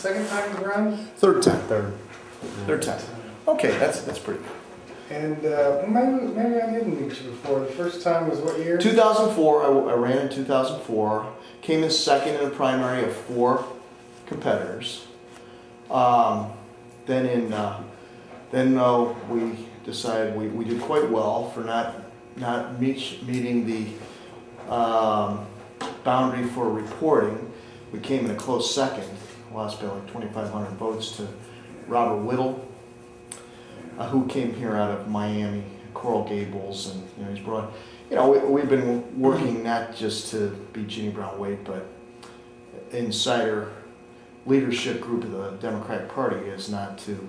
second time around? Third time. Third time. Okay, that's pretty good. And maybe I didn't meet you before. The first time was what year? 2004. I ran in 2004. Came in second in a primary of 4 competitors. Then we decided we did quite well for not meeting the boundary for reporting. We came in a close second, lost by like 2,500 votes to Robert Whittle, who came here out of Miami, Coral Gables, and he's brought. We've been working not just to beat Ginny Brown-Waite, but insider leadership group of the Democratic Party is not too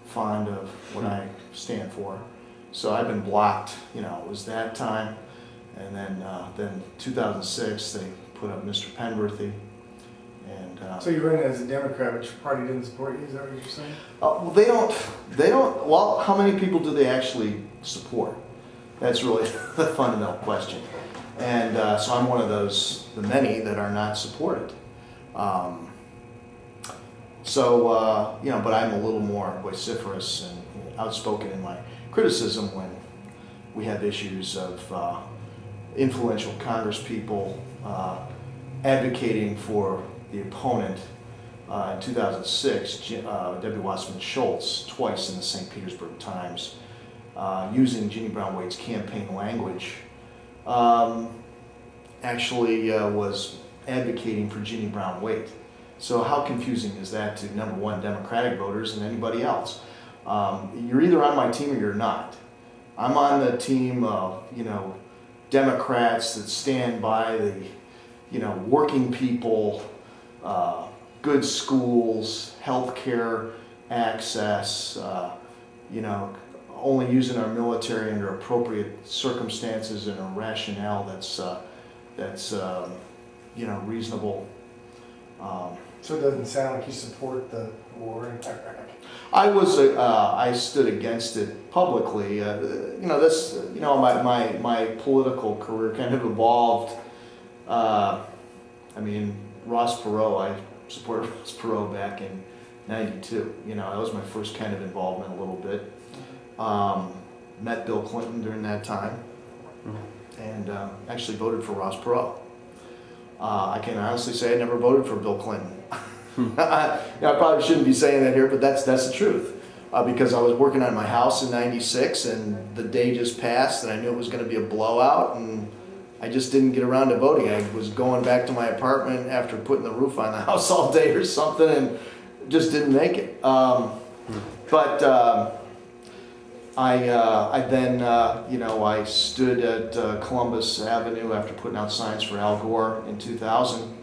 fond of what I stand for. So I've been blocked. It was that time, and then 2006 they put up Mr. Penberthy. And so you ran as a Democrat, but your party didn't support you. Is that what you're saying? Well, they don't. Well, how many people do they actually support? That's really the fundamental question. And so I'm one of the many that are not supported. But I'm a little more vociferous and outspoken in my criticism when we have issues of influential congresspeople advocating for the opponent. In 2006, Debbie Wasserman Schultz, twice in the St. Petersburg Times, using Ginny Brown-Waite's campaign language, actually was advocating for Ginny Brown-Waite. So how confusing is that to, number one, Democratic voters and anybody else? You're either on my team or you're not. I'm on the team of, Democrats that stand by the, working people, good schools, health care access, only using our military under appropriate circumstances and a rationale that's reasonable. So it doesn't sound like you support the war in Iraq. I stood against it publicly. My political career kind of evolved. Ross Perot, I supported Ross Perot back in '92. That was my first kind of involvement a little bit. Met Bill Clinton during that time, and actually voted for Ross Perot. I can honestly say I never voted for Bill Clinton. I probably shouldn't be saying that here, but that's the truth. Because I was working on my house in '96, and the day just passed, and I knew it was going to be a blowout, and I just didn't get around to voting. I was going back to my apartment after putting the roof on the house all day or something, and just didn't make it. I then I stood at Columbus Avenue after putting out signs for Al Gore in 2000,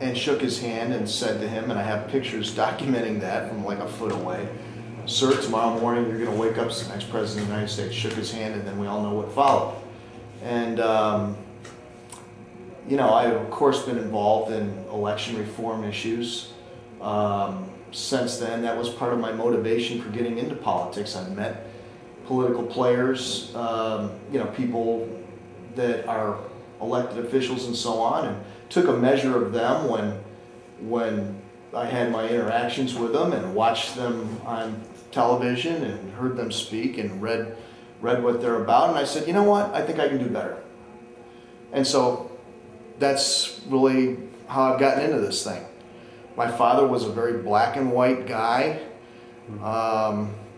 and shook his hand and said to him, and I have pictures documenting that from like a foot away, "Sir, tomorrow morning you're going to wake up as the next president of the United States." Shook his hand, and then we all know what followed. And I've of course been involved in election reform issues. Since then, that was part of my motivation for getting into politics. I've met political players, people that are elected officials and so on, and took a measure of them when I had my interactions with them and watched them on television and heard them speak and read what they're about, and I said, you know what, I think I can do better. And so that's really how I've gotten into this thing. My father was a very black and white guy.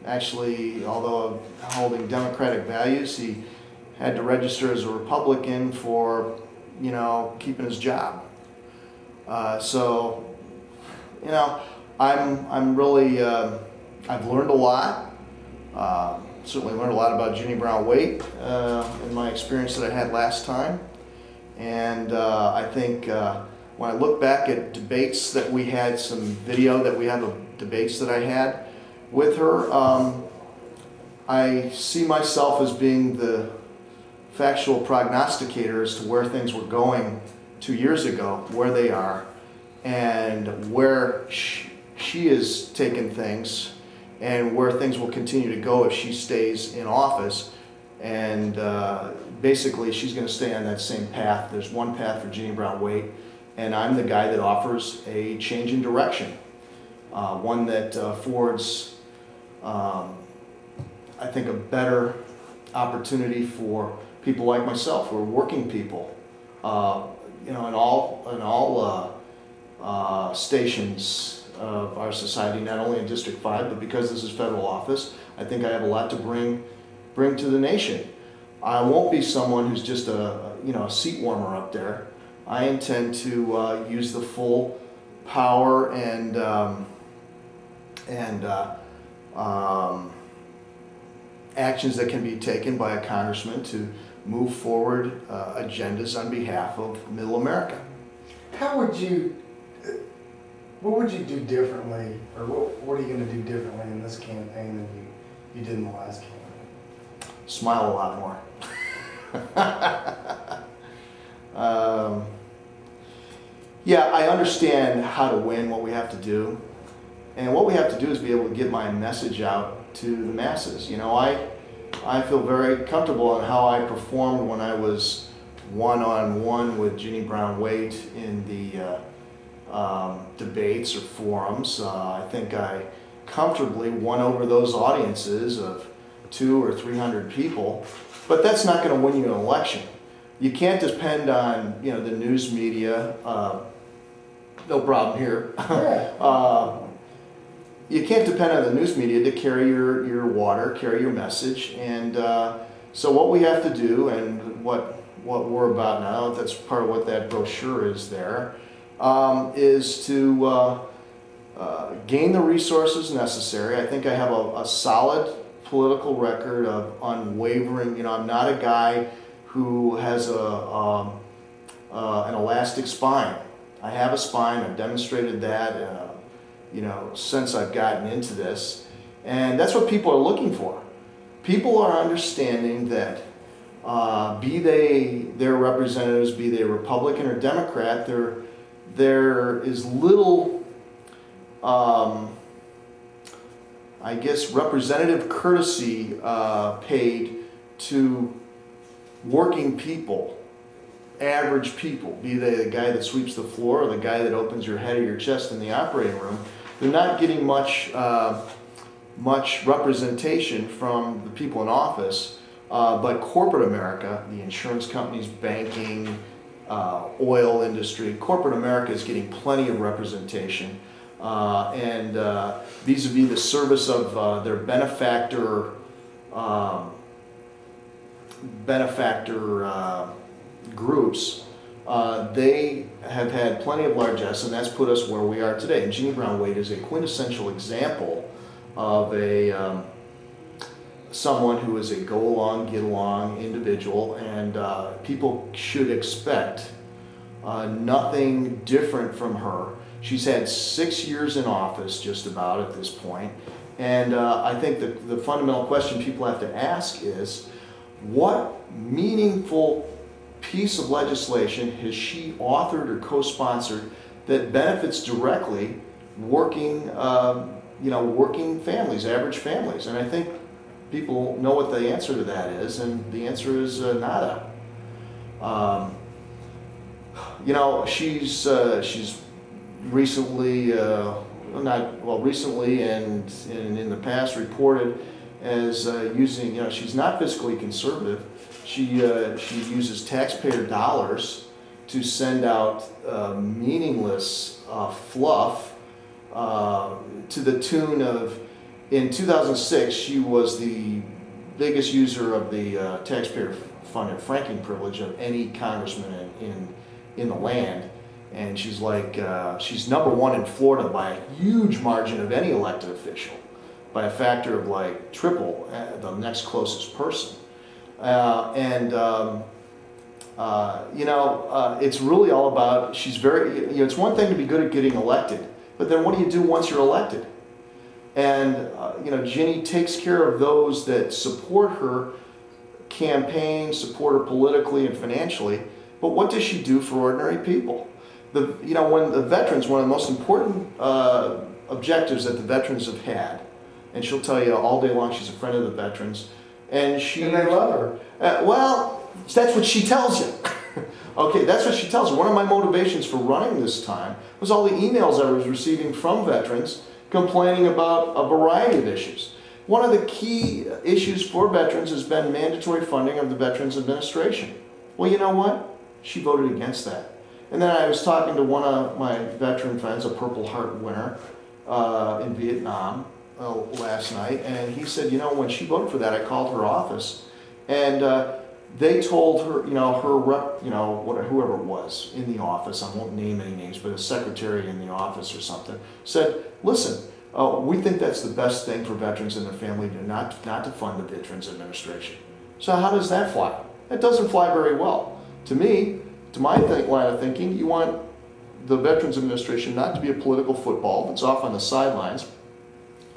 Actually, although holding Democratic values, he had to register as a Republican for, keeping his job. I'm really, I've learned a lot. Certainly learned a lot about Ginny Brown-Waite in my experience that I had last time. And I think when I look back at debates that we had, some video that we have of debates that I had with her, I see myself as being the factual prognosticator as to where things were going 2 years ago, where they are, and where she is taking things, and where things will continue to go if she stays in office. And basically she's going to stay on that same path. There's one path for Ginny Brown-Waite, and I'm the guy that offers a change in direction, one that affords, I think, a better opportunity for people like myself, who are working people, you know, in all stations of our society, not only in District 5, but because this is federal office, I think I have a lot to bring to the nation. I won't be someone who's just a seat warmer up there. I intend to use the full power and actions that can be taken by a congressman to move forward agendas on behalf of Middle America. What would you do differently, or what are you going to do differently in this campaign than you did in the last campaign? Smile a lot more. Yeah, I understand how to win, what we have to do. And what we have to do is be able to get my message out to the masses. You know, I feel very comfortable on how I performed when I was one-on-one with Ginny Brown-Waite in the debates or forums. I think I comfortably won over those audiences of 200 or 300 people, but that's not going to win you an election. You can't depend on, you know, the news media. No problem here. You can't depend on the news media to carry your water, carry your message, and so what we have to do, and what we're about now, that's part of what that brochure is there, is to gain the resources necessary. I think I have a solid political record of unwavering. You know, I'm not a guy who has an elastic spine. I have a spine. I've demonstrated that, you know, since I've gotten into this, and that's what people are looking for. People are understanding that, be they their representatives, be they Republican or Democrat, there is little, I guess, representative courtesy paid to working people, average people, be they the guy that sweeps the floor or the guy that opens your head or your chest in the operating room. They're not getting much representation from the people in office, but corporate America, the insurance companies, banking, oil industry, corporate America is getting plenty of representation, and vis-a-vis the service of their benefactor groups, they have had plenty of largesse, and that's put us where we are today. And Ginny Brown-Waite is a quintessential example of someone who is a go along, get along individual, and people should expect nothing different from her. She's had 6 years in office just about at this point, and I think the fundamental question people have to ask is, what meaningful piece of legislation has she authored or co-sponsored that benefits directly working families, average families? And I think people know what the answer to that is, and the answer is nada. You know, she's recently, recently and in the past reported as using, you know, she's not fiscally conservative. She uses taxpayer dollars to send out meaningless fluff to the tune of, in 2006, she was the biggest user of the taxpayer-funded franking privilege of any congressman in the land. And she's like, she's #1 in Florida by a huge margin of any elected official, by a factor of like triple the next closest person. It's really all about, she's very, you know, it's one thing to be good at getting elected, but then what do you do once you're elected? And, Ginny takes care of those that support her campaign, support her politically and financially, but what does she do for ordinary people? When the veterans, one of the most important objectives that the veterans have had, and she'll tell you all day long she's a friend of the veterans, and they love her. Well, that's what she tells you. Okay, that's what she tells her. One of my motivations for running this time was all the emails I was receiving from veterans complaining about a variety of issues. One of the key issues for veterans has been mandatory funding of the Veterans Administration. Well, you know what? She voted against that. And then I was talking to one of my veteran friends, a Purple Heart winner in Vietnam last night, and he said, you know, when she voted for that, I called her office, and they told her, her rep, whoever it was in the office, I won't name any names, but a secretary in the office or something, said, listen, we think that's the best thing for veterans and their family to not to fund the Veterans Administration. So how does that fly? That doesn't fly very well. To me, to my line of thinking, you want the Veterans Administration not to be a political football that's off on the sidelines,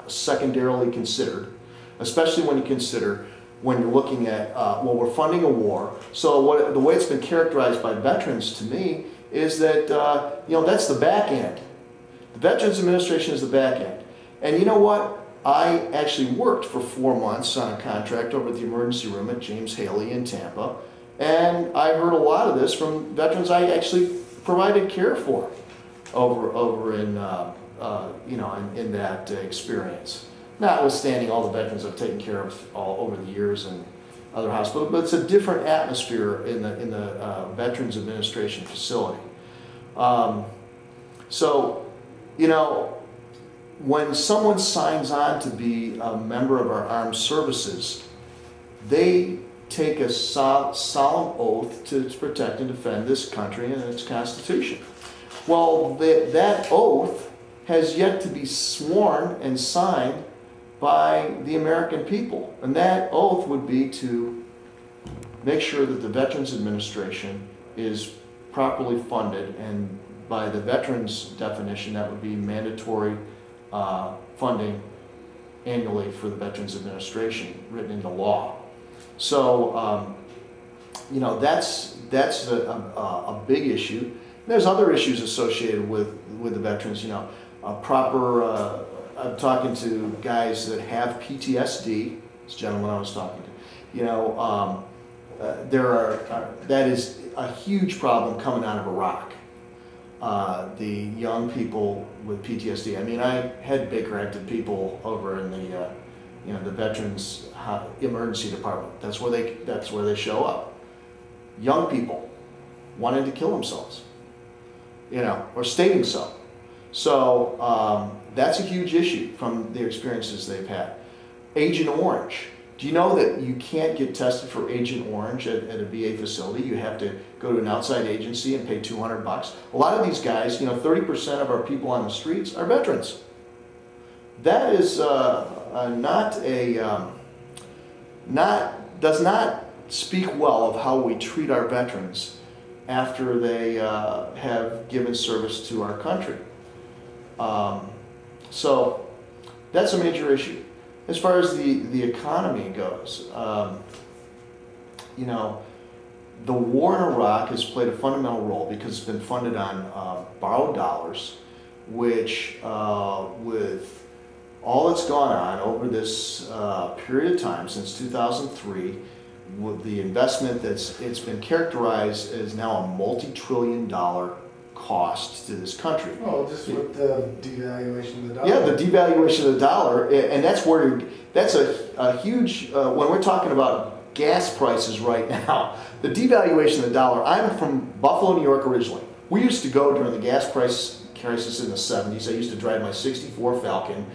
secondarily considered, especially when you consider when you're looking at, well, we're funding a war. So the way it's been characterized by veterans to me is that, that's the back end. The Veterans Administration is the back end. And you know what? I actually worked for 4 months on a contract over at the emergency room at James Haley in Tampa. And I heard a lot of this from veterans I actually provided care for over in, in that experience. Notwithstanding all the veterans I've taken care of all over the years in other hospitals, but it's a different atmosphere in the Veterans Administration facility. When someone signs on to be a member of our armed services, they take a solemn oath to protect and defend this country and its Constitution. Well, that oath has yet to be sworn and signed by the American people. And that oath would be to make sure that the Veterans Administration is properly funded, and by the veterans definition, that would be mandatory funding annually for the Veterans Administration written into law. So, that's a big issue. There's other issues associated with the veterans, I'm talking to guys that have PTSD, this gentleman I was talking to, that is a huge problem coming out of Iraq. The young people with PTSD. I mean, I had Baker-acted people over in the Veterans Emergency Department. That's where they show up. Young people wanting to kill themselves, or stating so. So that's a huge issue from the experiences they've had. Agent Orange. Do you know that you can't get tested for Agent Orange at a VA facility? You have to go to an outside agency and pay $200. A lot of these guys, 30% of our people on the streets are veterans. That is does not speak well of how we treat our veterans after they have given service to our country. So that's a major issue. As far as the economy goes, the war in Iraq has played a fundamental role because it's been funded on borrowed dollars, which with all that's gone on over this period of time since 2003, with the investment it's been characterized as now a multi-trillion-dollar cost to this country. Well, just with the devaluation of the dollar. Yeah, the devaluation of the dollar, and that's a huge, when we're talking about gas prices right now, the devaluation of the dollar. I'm from Buffalo, New York originally. We used to go during the gas price crisis in the 70s. I used to drive my '64 Falcon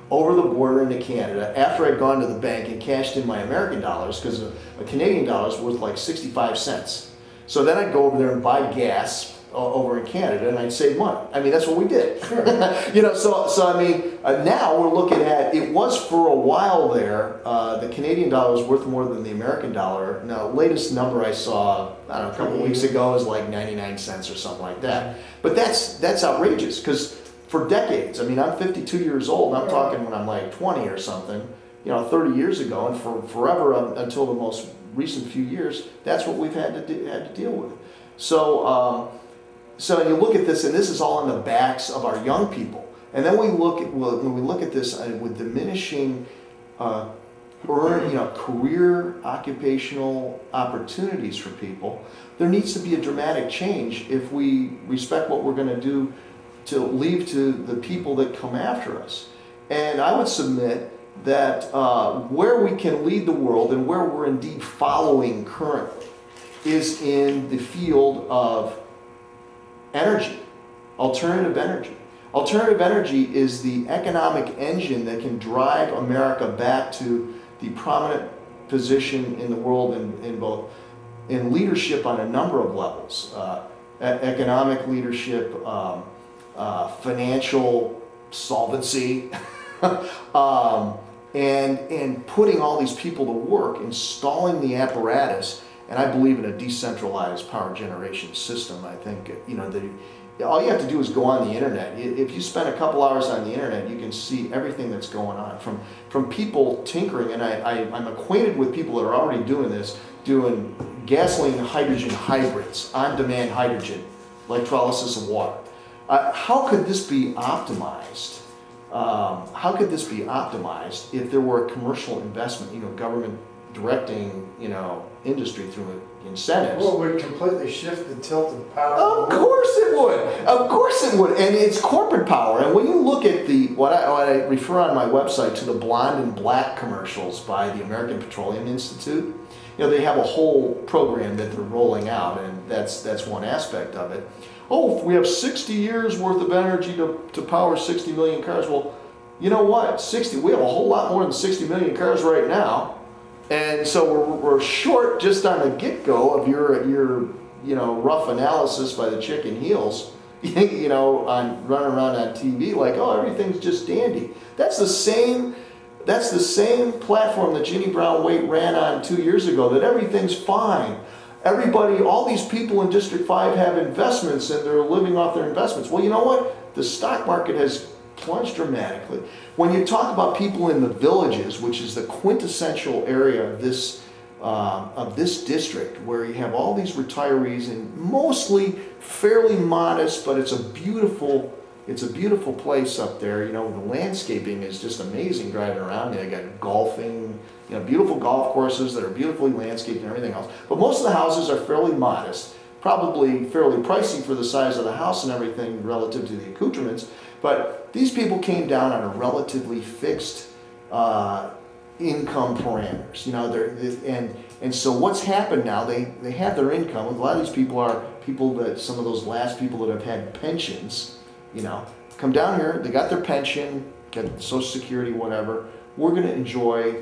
over the border into Canada after I'd gone to the bank and cashed in my American dollars, because a Canadian dollar is worth like 65 cents. So then I'd go over there and buy gas over in Canada, and I'd save money. I mean, that's what we did. Sure. Now we're looking at, it was for a while there, the Canadian dollar was worth more than the American dollar. Now, latest number I saw, I don't know, a couple of weeks ago is like 99 cents or something like that. But that's outrageous, because for decades, I mean, I'm 52 years old, and I'm talking when I'm like 20 or something, 30 years ago, and for forever until the most recent few years, that's what we've had to deal with. So you look at this, and this is all on the backs of our young people. And then when we look at this with diminishing career occupational opportunities for people, there needs to be a dramatic change if we respect what we're going to do to leave to the people that come after us. And I would submit that where we can lead the world and where we're indeed following currently is in the field of energy, alternative energy. Alternative energy is the economic engine that can drive America back to the prominent position in the world in leadership on a number of levels. Economic leadership, financial solvency, and putting all these people to work, installing the apparatus. And I believe in a decentralized power generation system. I think, all you have to do is go on the internet. If you spend a couple hours on the internet, you can see everything that's going on. From people tinkering, and I'm acquainted with people that are already doing this, doing gasoline hydrogen hybrids, on-demand hydrogen, electrolysis of water. How could this be optimized? How could this be optimized if there were a commercial investment, government directing, industry through incentives? Well, it would completely shift the tilt of power. Of course it would. Of course it would. And it's corporate power. And when you look at what I refer on my website to the blonde and black commercials by the American Petroleum Institute, they have a whole program that they're rolling out, and that's one aspect of it. Oh, if we have 60 years worth of energy to power 60 million cars. Well, you know what? We have a whole lot more than 60 million cars right now. And so we're short just on the get-go of your rough analysis by the chicken heels, on running around on TV like, oh, everything's just dandy. That's the same platform that Ginny Brown-Waite ran on 2 years ago, that everything's fine. Everybody, all these people in District 5 have investments and they're living off their investments. Well, you know what? The stock market has plunged dramatically. When you talk about people in the villages, which is the quintessential area of this district, where you have all these retirees and mostly fairly modest, but it's a beautiful place up there. The landscaping is just amazing driving around. They got golfing, beautiful golf courses that are beautifully landscaped and everything else. But most of the houses are fairly modest, probably fairly pricey for the size of the house and everything relative to the accoutrements. But these people came down on a relatively fixed income parameters. And so what's happened now, they have their income. A lot of these people are people that, some of those last people that have had pensions, come down here, they got their pension, get Social Security, whatever. We're going to enjoy,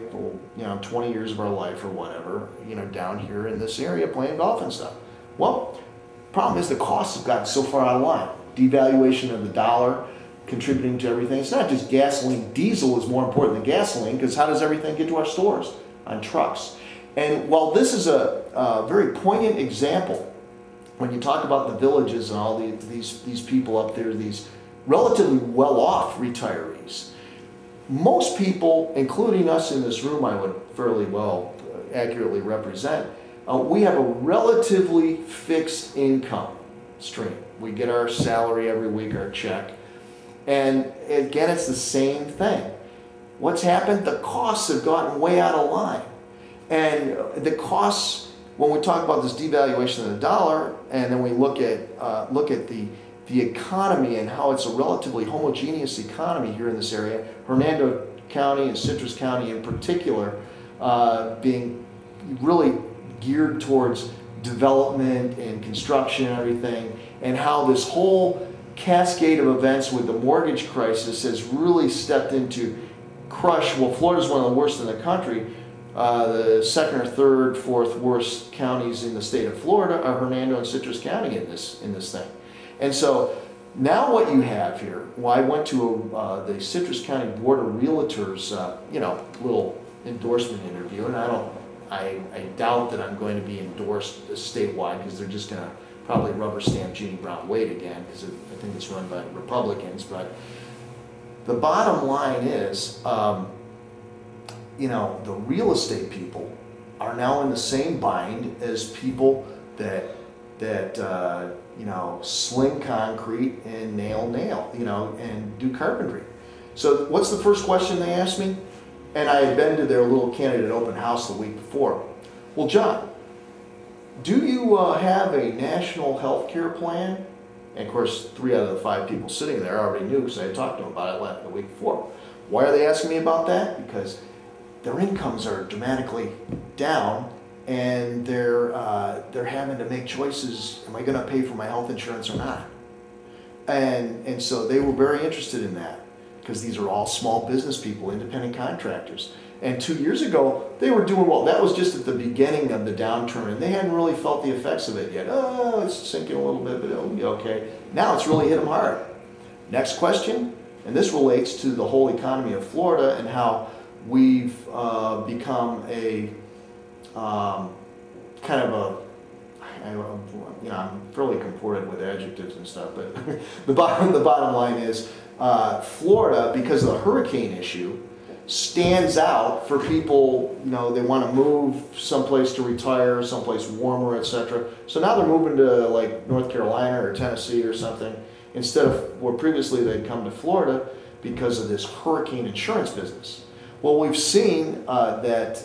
20 years of our life or whatever, down here in this area playing golf and stuff. Well, problem is the costs have gotten so far out of line. Devaluation of the dollar contributing to everything. It's not just gasoline. Diesel is more important than gasoline, because how does everything get to our stores? On trucks. And while this is a very poignant example, when you talk about the villages and all these people up there, these relatively well-off retirees, most people, including us in this room, I would fairly well accurately represent, we have a relatively fixed income stream. We get our salary every week, our check. And again, it's the same thing. What's happened? The costs have gotten way out of line. And the costs, when we talk about this devaluation of the dollar, and then we look at the economy and how it's a relatively homogeneous economy here in this area, Hernando County and Citrus County in particular, being really geared towards development and construction and everything, and how this whole cascade of events with the mortgage crisis has really stepped into crush. Well, Florida's one of the worst in the country. The second or third, fourth worst counties in the state of Florida are Hernando and Citrus County in this thing. And so now what you have here, well, I went to the Citrus County Board of Realtors, little endorsement interview, and I doubt that I'm going to be endorsed statewide, because they're just going to probably rubber stamp Ginny Brown-Waite again, because I think it's run by Republicans. But the bottom line is, the real estate people are now in the same bind as people that sling concrete and nail, and do carpentry. So what's the first question they ask me? And I had been to their little candidate open house the week before. Well, John, do you have a national health care plan? And of course, 3 out of the 5 people sitting there already knew because I had talked to them about it the week before. Why are they asking me about that? Because their incomes are dramatically down and they're having to make choices. Am I going to pay for my health insurance or not? And so they were very interested in that because these are all small business people, independent contractors. And 2 years ago, they were doing well. That was just at the beginning of the downturn, and they hadn't really felt the effects of it yet. Oh, it's sinking a little bit, but it'll be okay. Now it's really hit them hard. Next question, and this relates to the whole economy of Florida and how we've become a kind of a, I'm fairly comported with adjectives and stuff, but the bottom line is Florida, because of the hurricane issue, stands out for people, they want to move someplace to retire, someplace warmer, etc. So now they're moving to like North Carolina or Tennessee or something, instead of where previously they'd come to Florida because of this hurricane insurance business. Well, we've seen that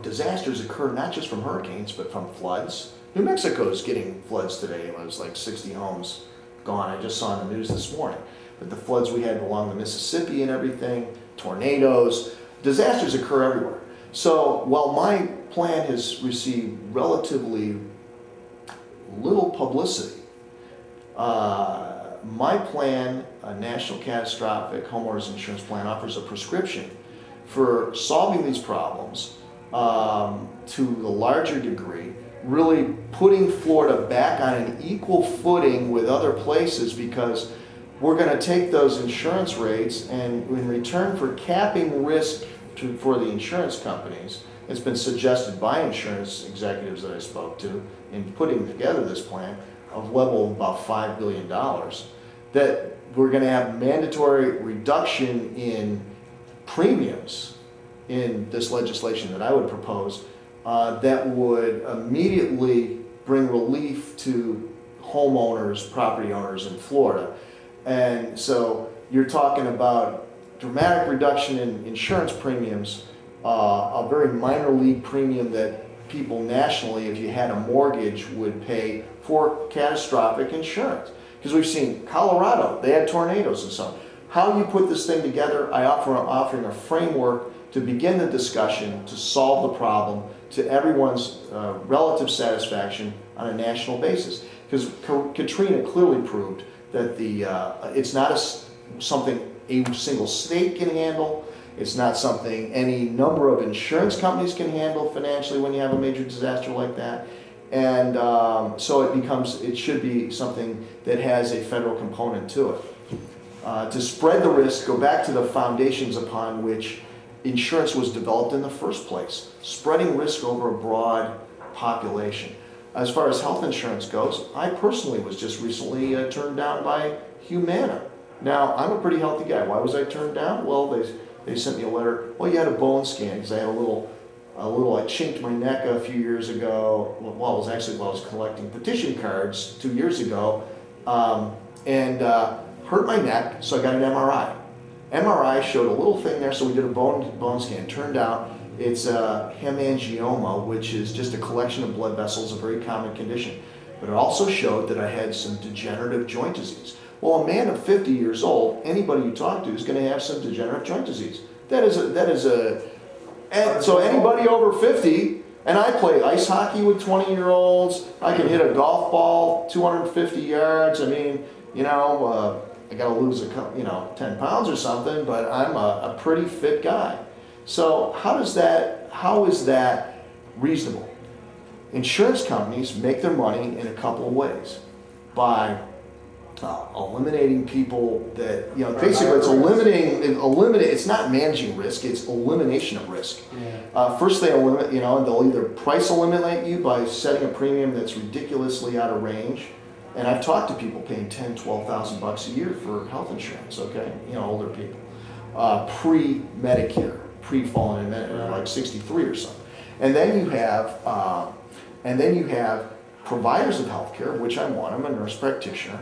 disasters occur not just from hurricanes, but from floods. New Mexico's getting floods today. It was like 60 homes gone. I just saw in the news this morning. But the floods we had along the Mississippi and everything, tornadoes, disasters occur everywhere. So while my plan has received relatively little publicity, my plan, a national catastrophic homeowners insurance plan, offers a prescription for solving these problems to the larger degree, really putting Florida back on an equal footing with other places, because we're going to take those insurance rates and in return for capping risk for the insurance companies, it's been suggested by insurance executives that I spoke to in putting together this plan of level of about $5 billion, that we're going to have mandatory reduction in premiums in this legislation that I would propose that would immediately bring relief to homeowners, property owners in Florida. And so you're talking about dramatic reduction in insurance premiums, a very minor league premium that people nationally, if you had a mortgage, would pay for catastrophic insurance. Because we've seen Colorado, they had tornadoes and so on. How you put this thing together, I'm offering a framework to begin the discussion, to solve the problem, to everyone's relative satisfaction on a national basis. Because Katrina clearly proved that it's not something a single state can handle. It's not something any number of insurance companies can handle financially when you have a major disaster like that. And so it should be something that has a federal component to it. To spread the risk, go back to the foundations upon which insurance was developed in the first place, spreading risk over a broad population. As far as health insurance goes, I personally was just recently turned down by Humana. Now, I'm a pretty healthy guy. Why was I turned down? Well, they sent me a letter. Well, you had a bone scan because I had I chinked my neck a few years ago. Well, it was actually while I was collecting petition cards 2 years ago, and hurt my neck, so I got an MRI. MRI showed a little thing there, so we did a bone scan. Turned out it's a hemangioma, which is just a collection of blood vessels, a very common condition. But it also showed that I had some degenerative joint disease. Well, a man of 50 years old, anybody you talk to is going to have some degenerative joint disease. So anybody over 50, and I play ice hockey with 20-year-olds, I can hit a golf ball 250 yards. I mean, I got to lose 10 pounds or something, but I'm a pretty fit guy. So how is that reasonable? Insurance companies make their money in a couple of ways. By eliminating people that, basically it's eliminate. It's not managing risk, it's elimination of risk. Yeah. First they eliminate, they'll either price eliminate you by setting a premium that's ridiculously out of range. And I've talked to people paying $10,000, $12,000 a year for health insurance, okay? Older people. Pre-Medicare, pre-falling in Medicare, like 63 or something. And then you have providers of healthcare, which I'm one, I'm a nurse practitioner,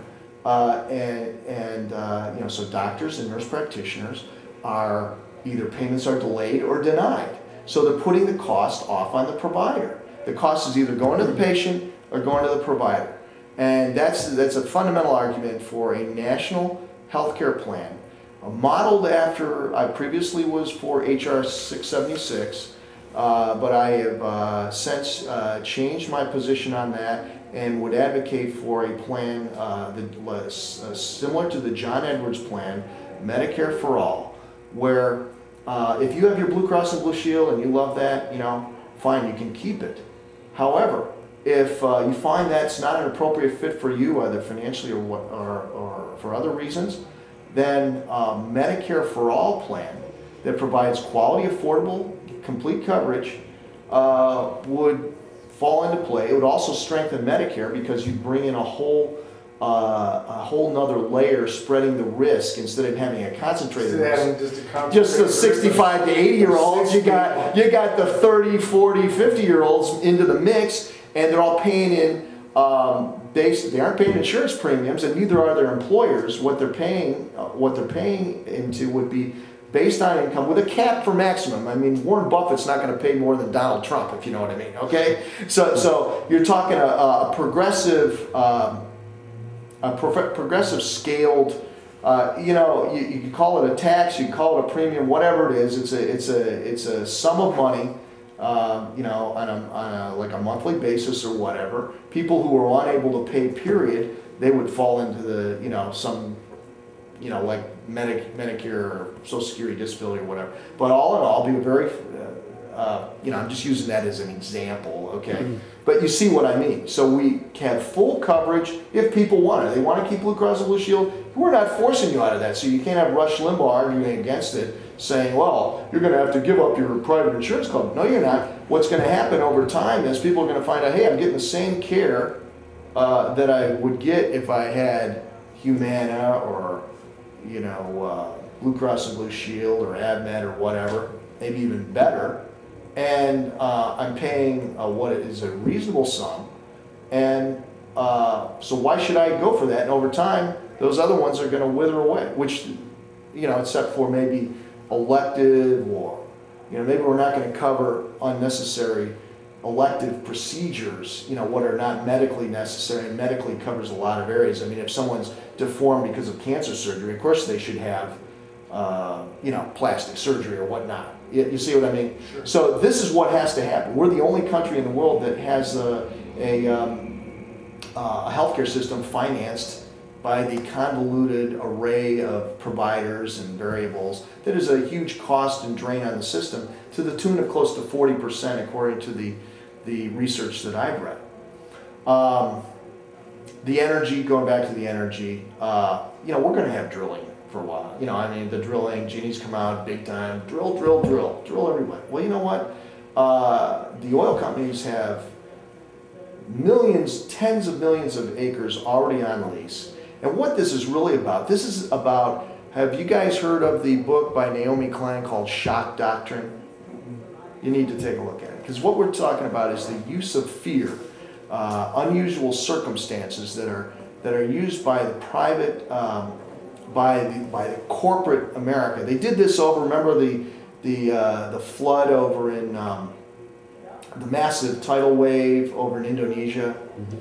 so doctors and nurse practitioners are either payments are delayed or denied. So they're putting the cost off on the provider. The cost is either going to the patient or going to the provider. And that's a fundamental argument for a national healthcare plan, modeled after, I previously was for HR 676, but I have since changed my position on that and would advocate for a plan that was similar to the John Edwards plan, Medicare for All, where if you have your Blue Cross and Blue Shield and you love that, you know, fine, you can keep it. However, if you find that's not an appropriate fit for you, either financially or for other reasons, then Medicare for All plan that provides quality, affordable, complete coverage would fall into play. It would also strengthen Medicare because you bring in a whole nother layer spreading the risk instead of having a concentrated risk. Just the 65 to 80 year olds, you got the 30, 40, 50 year olds into the mix, and they're all paying in, they aren't paying insurance premiums, and neither are their employers. What they're paying into would be based on income with a cap for maximum. I mean, Warren Buffett's not going to pay more than Donald Trump, if you know what I mean, okay? So you're talking a progressive, progressive scaled, you know, you can call it a tax, you can call it a premium, whatever it is. It's a sum of money, you know, on a like a monthly basis or whatever. People who are unable to pay, period, they would fall into the, you know, some, you know, like Medicare or Social Security, disability or whatever. But all in all, be a very, you know, I'm just using that as an example, okay? Mm-hmm. But you see what I mean. So we have full coverage if people want it. They want to keep Blue Cross and Blue Shield. We're not forcing you out of that. So you can't have Rush Limbaugh arguing against it, saying, well, you're going to have to give up your private insurance company. No, you're not. What's going to happen over time is people are going to find out, hey, I'm getting the same care that I would get if I had Humana or, you know, Blue Cross and Blue Shield or AdMed or whatever, maybe even better. And I'm paying what is a reasonable sum, and so why should I go for that? And over time, those other ones are going to wither away, which, you know, except for maybe elective, or, you know, maybe we're not going to cover unnecessary elective procedures, you know, what are not medically necessary, and medically covers a lot of areas. I mean, if someone's deformed because of cancer surgery, of course they should have, you know, plastic surgery or whatnot. You see what I mean? Sure. So this is what has to happen. We're the only country in the world that has a healthcare system financed by the convoluted array of providers and variables that is a huge cost and drain on the system, to the tune of close to 40%, according to the research that I've read. The energy, going back to the energy, you know, we're going to have drilling for a while. You know, I mean, the drilling, Ginny's come out big time, drill everywhere. Well, you know what? The oil companies have millions, tens of millions of acres already on lease. And what this is really about, this is about, have you guys heard of the book by Naomi Klein called Shock Doctrine? You need to take a look at it. Because what we're talking about is the use of fear, unusual circumstances that are used by the private, by the corporate America. They did this over, remember the flood over in, the massive tidal wave over in Indonesia? Mm-hmm.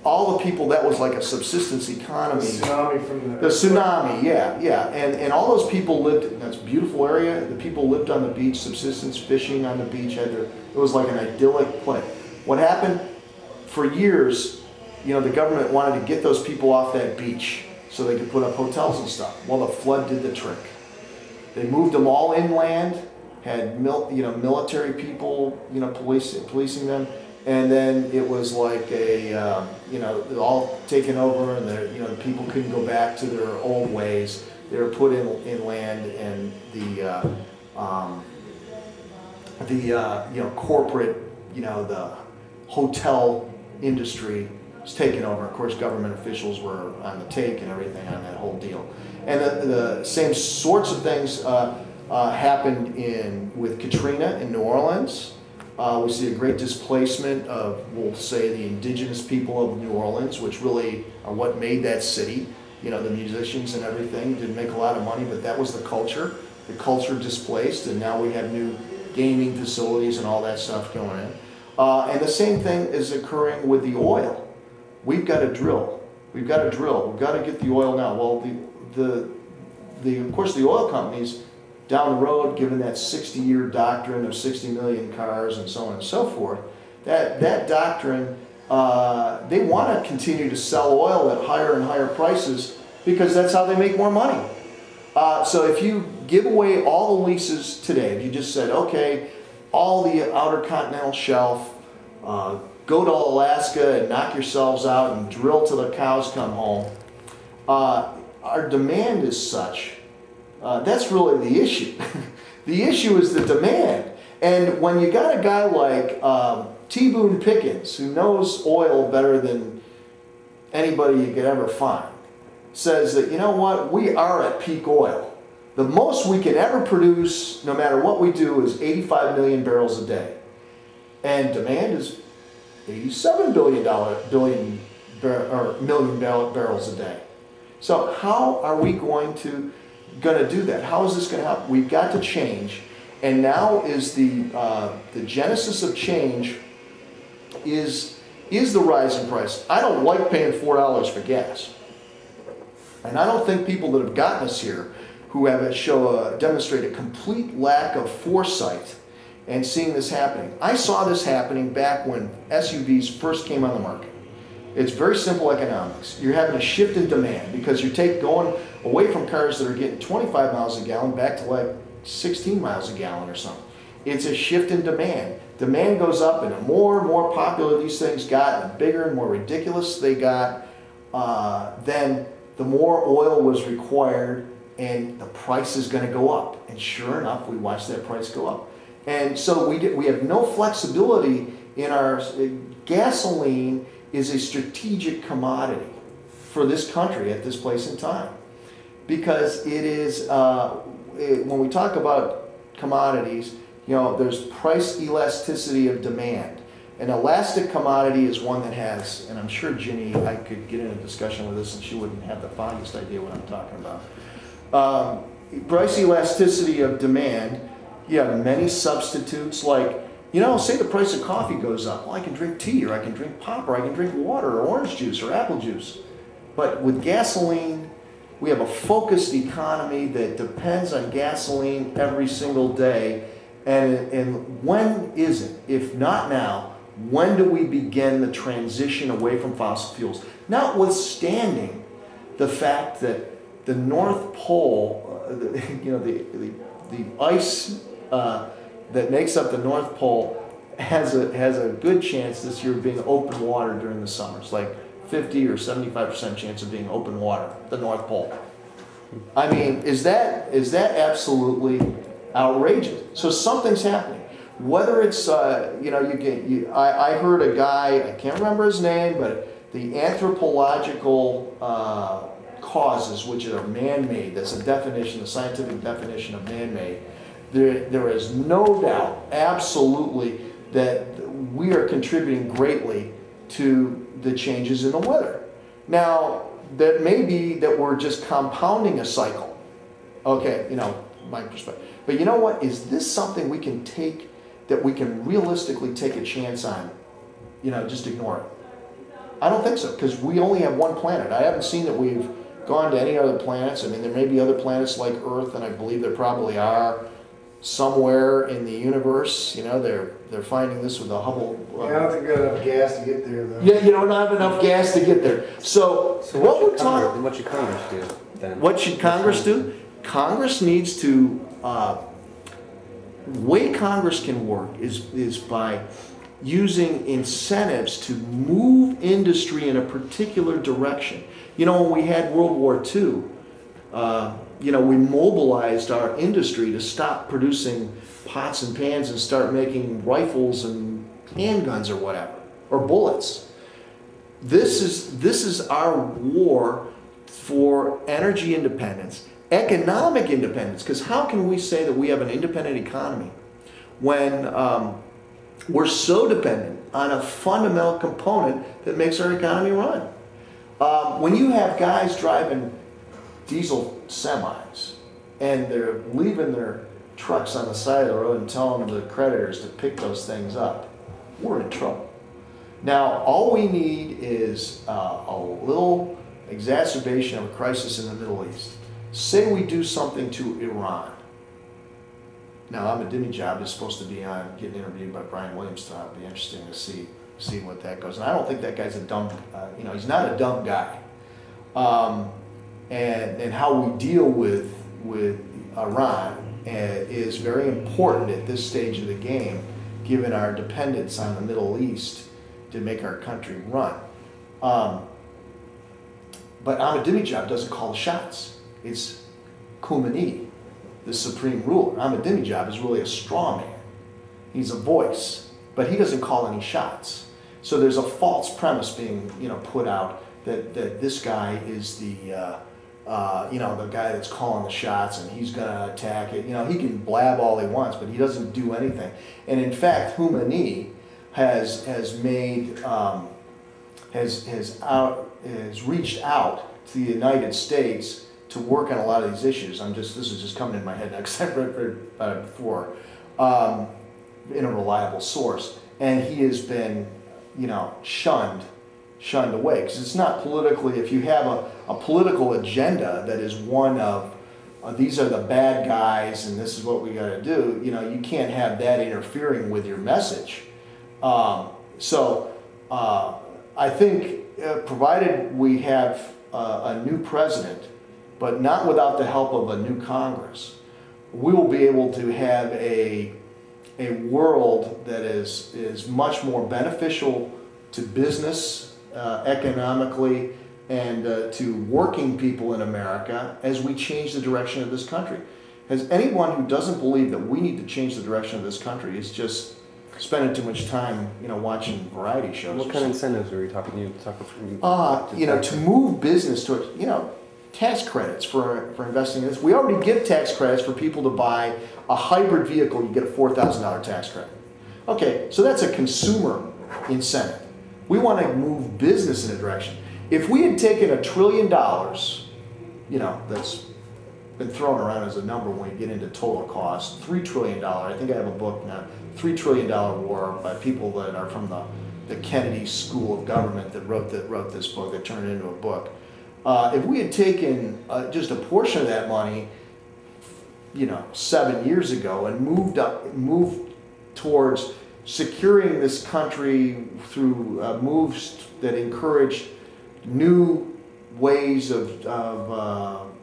All the people, that was like a subsistence economy. The tsunami from the tsunami, yeah. And all those people lived, that's a beautiful area, the people lived on the beach, subsistence fishing on the beach, it was like an idyllic place. What happened? For years, you know, the government wanted to get those people off that beach so they could put up hotels and stuff. Well, the flood did the trick. They moved them all inland, had military people, you know, policing them, and then it was like a, you know, all taken over, and the people couldn't go back to their old ways. They were put inland, and the corporate, you know, the hotel industry was taken over. Of course, government officials were on the take and everything on that whole deal. And the same sorts of things happened with Katrina in New Orleans. We see a great displacement of, we'll say, the indigenous people of New Orleans, which really are what made that city. You know, the musicians and everything didn't make a lot of money, but that was the culture. the culture displaced, and now we have new gaming facilities and all that stuff going in. And the same thing is occurring with the oil. We've got to drill. We've got to drill. We've got to get the oil now. Well, of course, the oil companies down the road, given that 60-year doctrine of 60 million cars and so on and so forth, that doctrine, they want to continue to sell oil at higher and higher prices because that's how they make more money. So if you give away all the leases today, if you just said, okay, all the outer continental shelf, go to Alaska and knock yourselves out and drill till the cows come home, our demand is such. That's really the issue. The issue is the demand. And when you got a guy like T. Boone Pickens, who knows oil better than anybody you could ever find, says that, you know what, we are at peak oil. The most we can ever produce, no matter what we do, is 85 million barrels a day. And demand is 87 million barrels a day. So how are we going to do that? How is this going to happen? We've got to change. And now is the genesis of change is the rising price. I don't like paying $4 for gas. And I don't think people that have gotten us here who have demonstrate a complete lack of foresight and seeing this happening. I saw this happening back when SUVs first came on the market. It's very simple economics. You're having a shift in demand because you're going away from cars that are getting 25 miles a gallon back to like 16 miles a gallon or something. It's a shift in demand. Demand goes up, and the more and more popular these things got, and the bigger and more ridiculous they got, then the more oil was required, and the price is going to go up. And sure enough, we watched that price go up. And so we have no flexibility in our gasoline is a strategic commodity for this country at this place in time, because it is when we talk about commodities, there's price elasticity of demand. An elastic commodity is one that has, and I'm sure Ginny, I could get in a discussion with this and she wouldn't have the foggiest idea what I'm talking about. Price elasticity of demand, you have many substitutes like, say the price of coffee goes up. Well, I can drink tea, or I can drink pop, or I can drink water, or orange juice, or apple juice. But with gasoline, we have a focused economy that depends on gasoline every single day. And when is it, if not now, when do we begin the transition away from fossil fuels? Notwithstanding the fact that the North Pole, the ice that makes up the North Pole has a good chance this year of being open water during the summer. It's like 50 or 75% chance of being open water, the North Pole. I mean, is that absolutely outrageous? So something's happening. Whether it's, I heard a guy, I can't remember his name, but the anthropological causes, which are man-made, that's a definition, the scientific definition of man-made, there is no doubt, absolutely, that we are contributing greatly to the changes in the weather. Now, that may be that we're just compounding a cycle. Okay, my perspective. But you know what? Is this something we can take, that we can realistically take a chance on? Just ignore it. I don't think so, because we only have one planet. I haven't seen that we've gone to any other planets. I mean, there may be other planets like Earth, and I believe there probably are somewhere in the universe. They're finding this with the Hubble. I don't think we got enough gas to get there, though. Yeah, you don't have enough gas to get there. So what we're talking. What should Congress do then? What should Congress do? Congress needs to. Way Congress can work is by using incentives to move industry in a particular direction. When we had World War II, we mobilized our industry to stop producing pots and pans and start making rifles and handguns or whatever, or bullets. This is our war for energy independence, economic independence, because how can we say that we have an independent economy when we're so dependent on a fundamental component that makes our economy run? When you have guys driving diesel semis, and they're leaving their trucks on the side of the road and telling the creditors to pick those things up, we're in trouble. Now, all we need is a little exacerbation of a crisis in the Middle East. Say we do something to Iran. Now, Ahmadinejad is supposed to be on, getting interviewed by Brian Williams tonight. It'll be interesting to see what that goes. And I don't think that guy's a dumb, he's not a dumb guy. And how we deal with Iran is very important at this stage of the game, given our dependence on the Middle East to make our country run. But Ahmadinejad doesn't call the shots. It's Khomeini, the supreme ruler. Ahmadinejad is really a straw man. He's a voice, but he doesn't call any shots. So there's a false premise being put out that this guy is the the guy that's calling the shots and he's going to attack it. He can blab all he wants, but he doesn't do anything. And in fact, Khomeini has reached out to the United States to work on a lot of these issues. This is just coming in my head now because I've read about it before, in a reliable source. And he has been, shunned away, because it's not politically, if you have a political agenda that is one of, these are the bad guys and this is what we got to do, you can't have that interfering with your message. So I think provided we have a new president, but not without the help of a new Congress, we will be able to have a world that is much more beneficial to business, economically, and to working people in America as we change the direction of this country. Has anyone who doesn't believe that we need to change the direction of this country is just spending too much time, watching variety shows? What kind of incentives are we talking? To move business to tax credits for investing in this. We already give tax credits for people to buy a hybrid vehicle. You get a $4,000 tax credit. Okay, so that's a consumer incentive. We want to move business in a direction. If we had taken $1 trillion, that's been thrown around as a number when you get into total cost, $3 trillion, I think I have a book now, $3 trillion war by people that are from the Kennedy School of Government that wrote this book, that turned it into a book. If we had taken just a portion of that money, 7 years ago and moved towards securing this country through moves that encouraged new ways of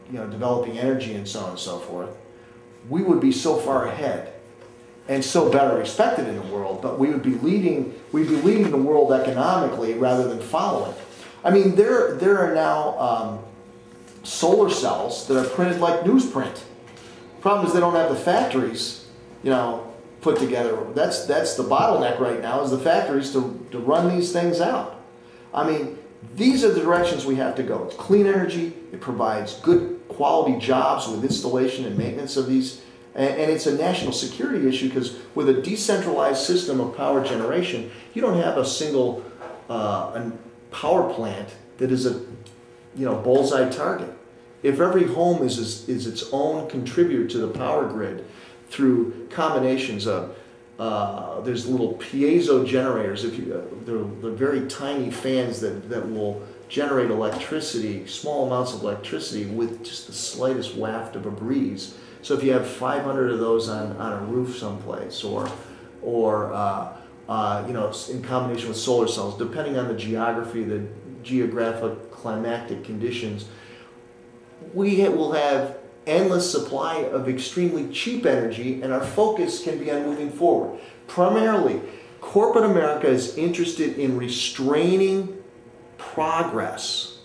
developing energy and so on and so forth, we would be so far ahead and so better respected in the world. But we would be leading the world economically rather than following. I mean, there are now solar cells that are printed like newsprint. Problem is they don't have the factories, put together. That's the bottleneck right now, is the factories to run these things out. I mean, these are the directions we have to go. It's clean energy. It provides good quality jobs with installation and maintenance of these. And it's a national security issue, because with a decentralized system of power generation, you don't have a single power plant that is a bullseye target. If every home is its own contributor to the power grid through combinations of there's little piezo generators. They're very tiny fans that will generate electricity, small amounts of electricity with just the slightest waft of a breeze. So if you have 500 of those on a roof someplace, or in combination with solar cells, depending on the geography, the geographic climatic conditions, we will have endless supply of extremely cheap energy, and our focus can be on moving forward. Primarily, corporate America is interested in restraining progress,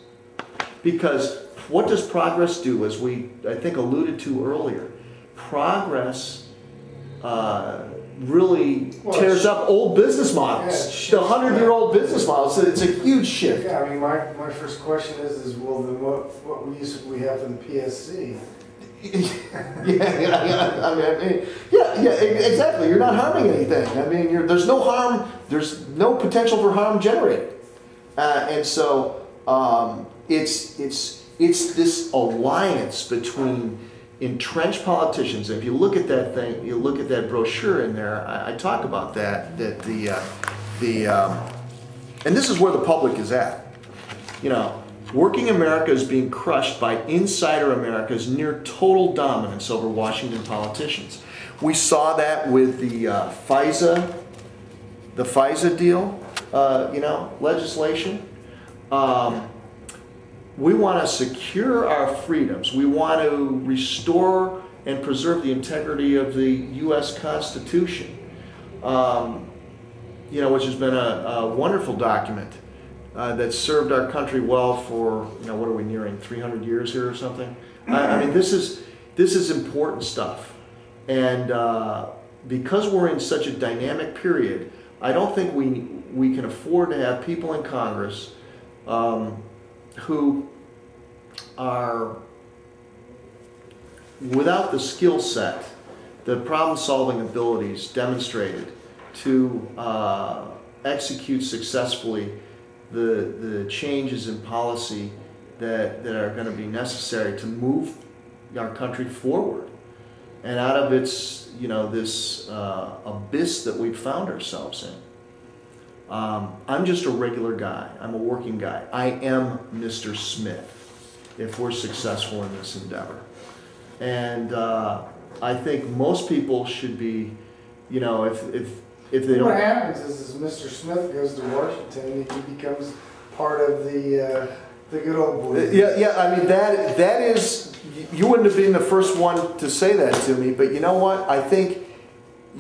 because what does progress do? As I think alluded to earlier, progress really tears up old business models. The 100-year-old business models. It's a huge shift. Yeah, I mean, my first question is well, then what we have for the PSC? Exactly. You're not harming anything. I mean, there's no harm. There's no potential for harm generated, and so it's this alliance between entrenched politicians. If you look at that thing, you look at that brochure in there, I talk about that and this is where the public is at. You know, working America is being crushed by insider America's near total dominance over Washington politicians. We saw that with the FISA deal, legislation. We want to secure our freedoms. We want to restore and preserve the integrity of the U.S. Constitution, which has been a wonderful document that served our country well for, what are we nearing, 300 years here or something? I mean, this is important stuff. And because we're in such a dynamic period, I don't think we can afford to have people in Congress who are without the skill set, the problem-solving abilities demonstrated to execute successfully the changes in policy that are going to be necessary to move our country forward and out of its, this abyss that we've found ourselves in. I'm just a regular guy. I'm a working guy. I am Mr. Smith if we're successful in this endeavor. And I think most people should be, if they don't... What happens is Mr. Smith goes to Washington and he becomes part of the good old boys. Yeah. I mean, that is... You wouldn't have been the first one to say that to me, but you know what? I think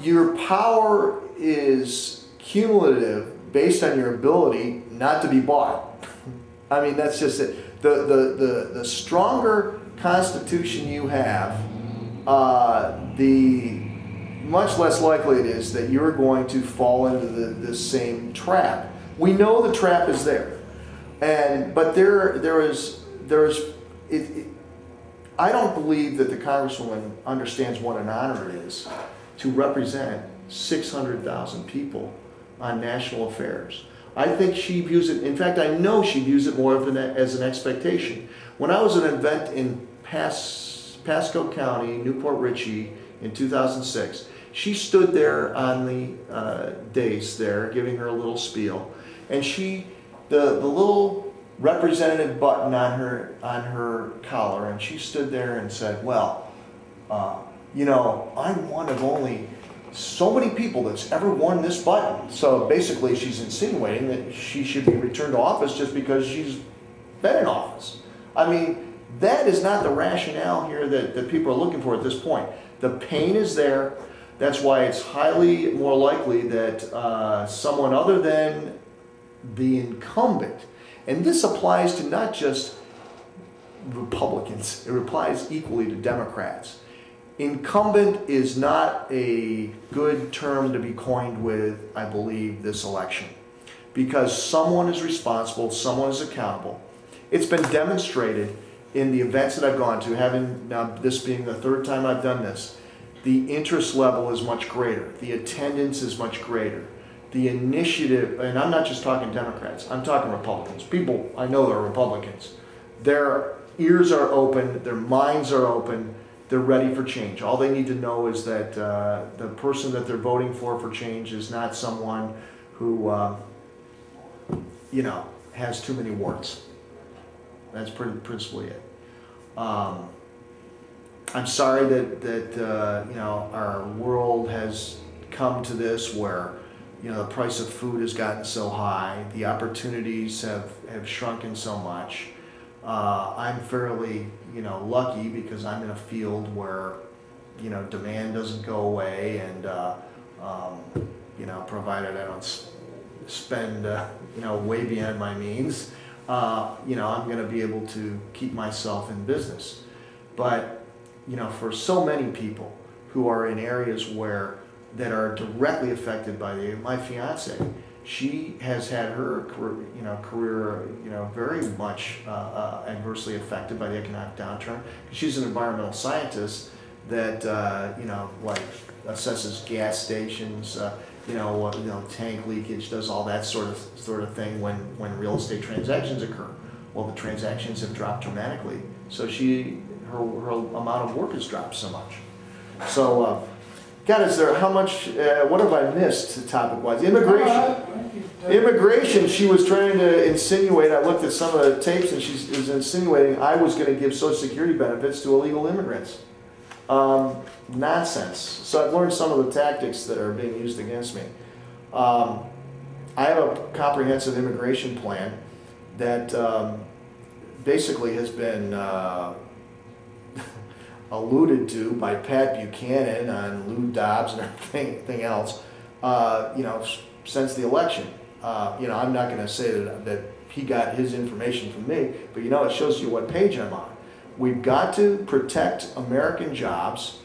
your power is cumulative based on your ability not to be bought. I mean, that's just it. The stronger Constitution you have, the much less likely it is that you're going to fall into the same trap. We know the trap is there, but there is I don't believe that the Congresswoman understands what an honor it is to represent 600,000 people on national affairs. I think she views it, in fact, I know she views it more as an expectation. When I was at an event in Pasco County, Newport Richey, in 2006, she stood there on the dais there, giving her a little spiel, and the little representative button on her collar, and she stood there and said, well, I'm one of only so many people that's ever worn this button. So basically she's insinuating that she should be returned to office just because she's been in office. I mean, that is not the rationale here that people are looking for at this point. The pain is there. That's why it's highly more likely that someone other than the incumbent, and this applies to not just Republicans, it applies equally to Democrats. Incumbent is not a good term to be coined with, I believe, this election, because someone is responsible, someone is accountable. It's been demonstrated in the events that I've gone to, having now this being the third time I've done this, the interest level is much greater, the attendance is much greater, the initiative, and I'm not just talking Democrats, I'm talking Republicans. People I know are Republicans. Their ears are open, their minds are open, they're ready for change. All they need to know is that the person that they're voting for change is not someone who, has too many warts. That's principally it. I'm sorry that our world has come to this where the price of food has gotten so high, the opportunities have shrunken so much. I'm fairly lucky because I'm in a field where demand doesn't go away, and provided I don't spend way beyond my means, I'm going to be able to keep myself in business. But for so many people who are in areas that are directly affected by my fiance, she has had her career very much adversely affected by the economic downturn. She's an environmental scientist that like assesses gas stations, tank leakage, does all that sort of thing when real estate transactions occur. Well, the transactions have dropped dramatically, so her amount of work has dropped so much. So, God, how much, what have I missed topic-wise? Immigration, she was trying to insinuate, I looked at some of the tapes and she was insinuating I was going to give Social Security benefits to illegal immigrants. Nonsense. So I've learned some of the tactics that are being used against me. I have a comprehensive immigration plan that basically has been alluded to by Pat Buchanan on Lou Dobbs and everything else, since the election. I'm not going to say that he got his information from me, but it shows you what page I'm on. We've got to protect American jobs,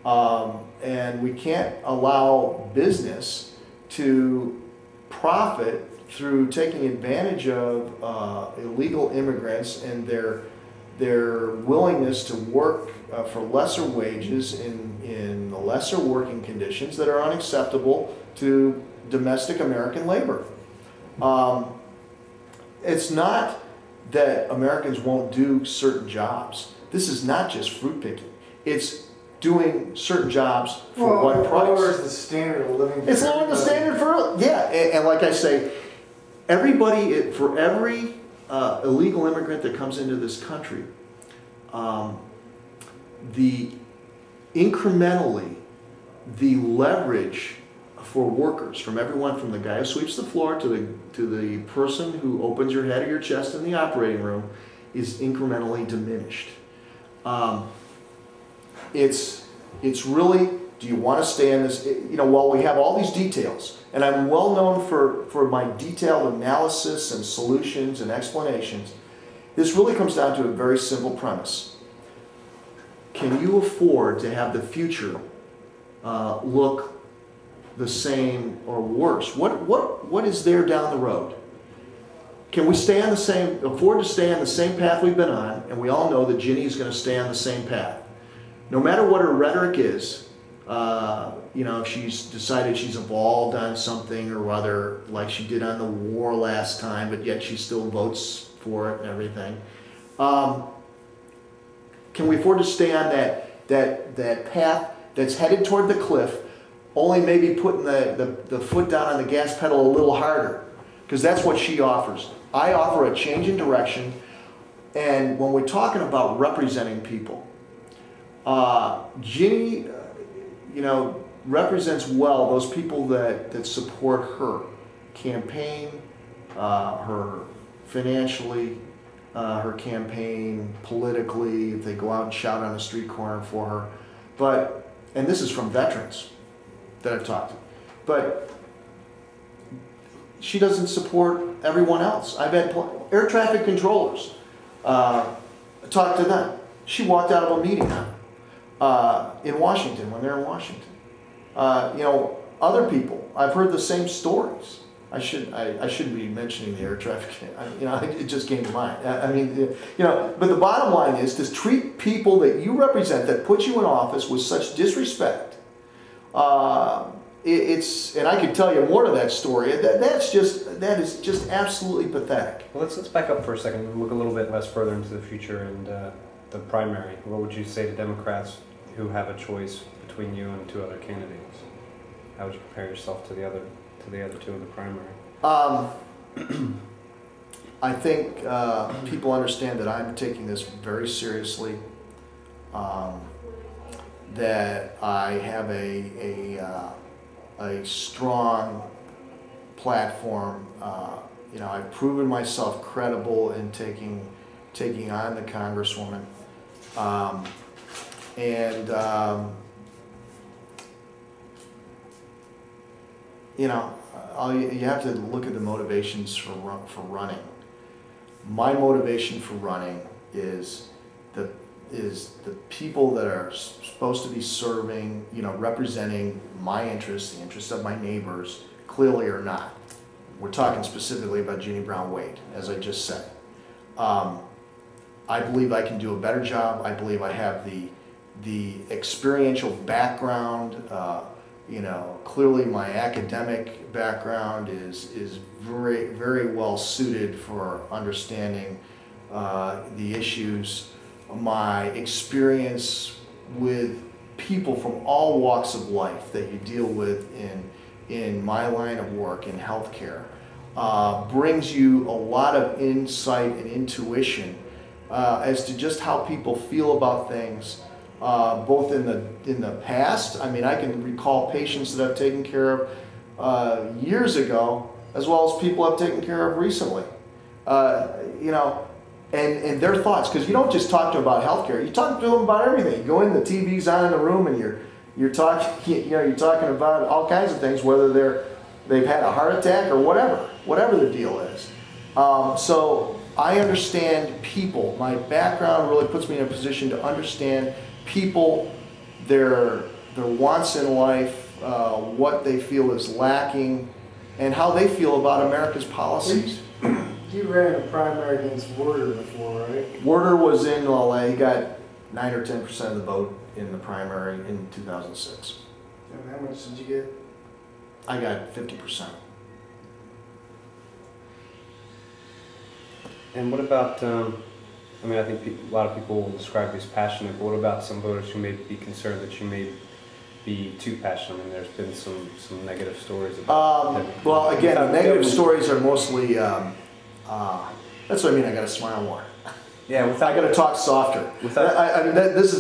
and we can't allow business to profit through taking advantage of illegal immigrants and their willingness to work for lesser wages in lesser working conditions that are unacceptable to domestic American labor. It's not that Americans won't do certain jobs. This is not just fruit picking. It's doing certain jobs for what price. It lowers the standard of living. It's lowering the standard for, yeah. And like I say, for every illegal immigrant that comes into this country, incrementally, the leverage for workers, from everyone from the guy who sweeps the floor to the person who opens your head or your chest in the operating room, is incrementally diminished. It's really, do you want to stay in this, while we have all these details, and I'm well known for my detailed analysis and solutions and explanations, this really comes down to a very simple premise. Can you afford to have the future look the same or worse? What is there down the road? Can we afford to stay on the same path we've been on? And we all know that Ginny is going to stay on the same path. No matter what her rhetoric is, if she's decided she's evolved on something or other, like she did on the war last time, but yet she still votes for it and everything. Can we afford to stay on that path that's headed toward the cliff, only maybe putting the foot down on the gas pedal a little harder? Because that's what she offers. I offer a change in direction, and when we're talking about representing people, Ginny, represents well those people that support her campaign, her financially, her campaign politically, if they go out and shout on the street corner for her. And this is from veterans that I've talked to, but she doesn't support everyone else. I've had air traffic controllers, talk to them. She walked out of a meeting in Washington, when they're in Washington. Other people, I've heard the same stories. I shouldn't be mentioning the air traffic. It just came to mind. But the bottom line is to treat people that you represent, that put you in office, with such disrespect. And I could tell you more to that story. That is just absolutely pathetic. Well, let's back up for a second and look a little bit less further into the future and the primary. What would you say to Democrats who have a choice between you and two other candidates? How would you compare yourself to the other two in the primary? I think people understand that I'm taking this very seriously. That I have a strong platform. I've proven myself credible in taking on the Congresswoman, you have to look at the motivations for running. My motivation for running is the people that are supposed to be serving, representing my interests, the interests of my neighbors, clearly are not. We're talking specifically about Ginny Brown-Waite, as I just said. I believe I can do a better job. I believe I have the experiential background. Clearly my academic background is very, very well suited for understanding the issues. my experience with people from all walks of life that you deal with in my line of work in healthcare brings you a lot of insight and intuition as to just how people feel about things, both in the past. I mean, I can recall patients that I've taken care of years ago, as well as people I've taken care of recently. You know, and their thoughts, because you don't just talk to them about healthcare. You talk to them about everything. You go in, the TV's on in the room, and you're talking. You know, you're talking about all kinds of things, whether they've had a heart attack or whatever the deal is. So I understand people. My background really puts me in a position to understand people, their wants in life, what they feel is lacking, and how they feel about America's policies. You ran a primary against Werder before, right? Werder was in LA. He got 9 or 10% of the vote in the primary in 2006. And how much did you get? I got 50%. And what about, I mean, I think a lot of people will describe you as passionate, but what about some voters who may be concerned that you may be too passionate? I mean, there's been some negative stories about well, again, the negative stories are mostly, that's what I mean, I gotta smile more. Yeah, I gotta talk softer. I mean, this